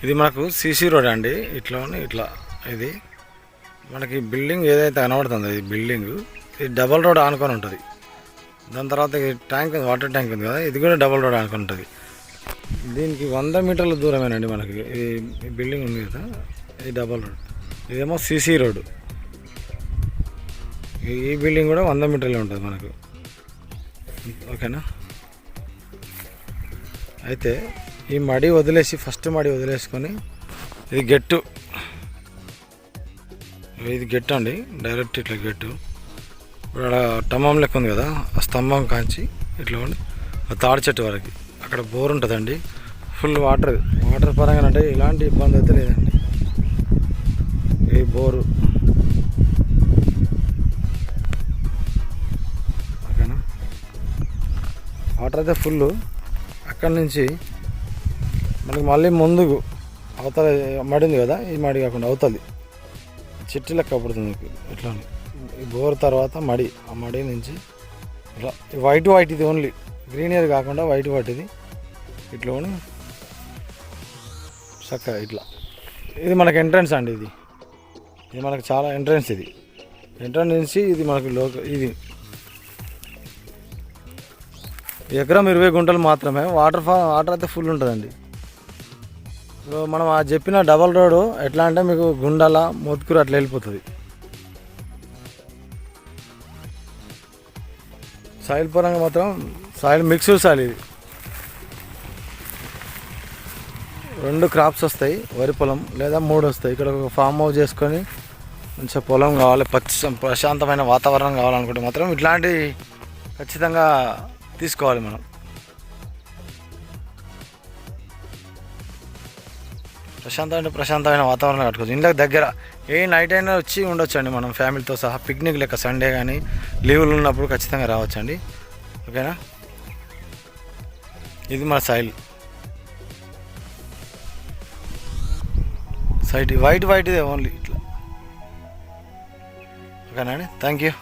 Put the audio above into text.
ఇది మనకు CC road అండి. ఇట్లా ఇది మనకి బిల్డింగ్ ఏదైతే కనబడుతుందో ఈ బిల్డింగ్ ఇది డబల్ రోడ్ ఆనుకొని ఉంటుంది. దాని తర్వాత ఈ ట్యాంక్ వాటర్ ట్యాంక్ ఉంది కదా, ఇది కూడా డబల్ రోడ్ ఆనుకొని ఉంటుంది. దీనికి 100 మీటర్ల దూరమేనండి మనకి ఈ బిల్డింగ్ ఉంది కదా, ఇది డబల్ రోడ్. ఇదేమో సీసీ రోడ్డు. ఈ బిల్డింగ్ కూడా 100 మీటర్లే ఉంటుంది మనకు. ఓకేనా. అయితే ఈ మడి వదిలేసి ఫస్ట్ మడి వదిలేసుకొని ఇది గెట్టు అండి. డైరెక్ట్ ఇట్లా గెట్టు. ఇప్పుడు అక్కడ స్తంభం లెక్క ఉంది కదా, ఆ స్తంభం కాంచి ఇట్లా ఉండి ఆ తాడి చెట్టు వరకు అక్కడ బోర్ ఉంటుందండి. ఫుల్ వాటర్ పరంగా అంటే ఇలాంటి ఇబ్బంది అయితే లేదండి. ఈ బోరు ఓకేనా. వాటర్ అయితే ఫుల్. అక్కడి నుంచి మనకి మళ్ళీ ముందుకు అవతల మడి ఉంది కదా, ఈ మడి కాకుండా అవతలి చెట్టు లెక్క పడుతుంది ఇట్లా. ఈ బోర్ తర్వాత మడి, ఆ మడి నుంచి ఇట్లా వైట్ ఇది ఓన్లీ గ్రీనరీ కాకుండా వైట్ ఇది ఇట్లా చక్కగా ఇట్లా. ఇది మనకి ఎంట్రన్స్ అండి. ఇది మనకు చాలా ఎంట్రన్స్. ఇది ఎంట్రన్స్ నుంచి ఇది మనకు ఇది ఎకరం 20 గుంటలు మాత్రమే. వాటర్ అయితే ఫుల్ ఉంటుందండి. ఇప్పుడు మనం ఆ చెప్పిన డబల్ రోడ్డు ఎట్లా అంటే మీకు గుండాల మోత్కూరు అట్లా వెళ్ళిపోతుంది. సాయిల్ పరంగా మాత్రం సాయిల్ మిక్స్డ్ సాయిల్. ఇది 2 క్రాప్స్ వస్తాయి, వరి పొలం లేదా 3 వస్తాయి. ఇక్కడ ఒక ఫామ్ హౌస్ చేసుకొని మంచిగా పొలం కావాలి, ప్రశాంతమైన వాతావరణం కావాలనుకుంటే మాత్రం ఇట్లాంటివి ఖచ్చితంగా తీసుకోవాలి మనం. ప్రశాంతమైన వాతావరణం కట్టుకోవచ్చు. ఇంట్లో దగ్గర ఏ నైట్ అయినా వచ్చి ఉండొచ్చండి మనం ఫ్యామిలీతో సహా. పిక్నిక్ లెక్క సండే కానీ లీవులు ఉన్నప్పుడు ఖచ్చితంగా రావచ్చండి. ఓకేనా. ఇది మన సైట్ వైట్ ఇదే ఓన్లీ ఇట్లా. ఓకేనా అండి. Thank you.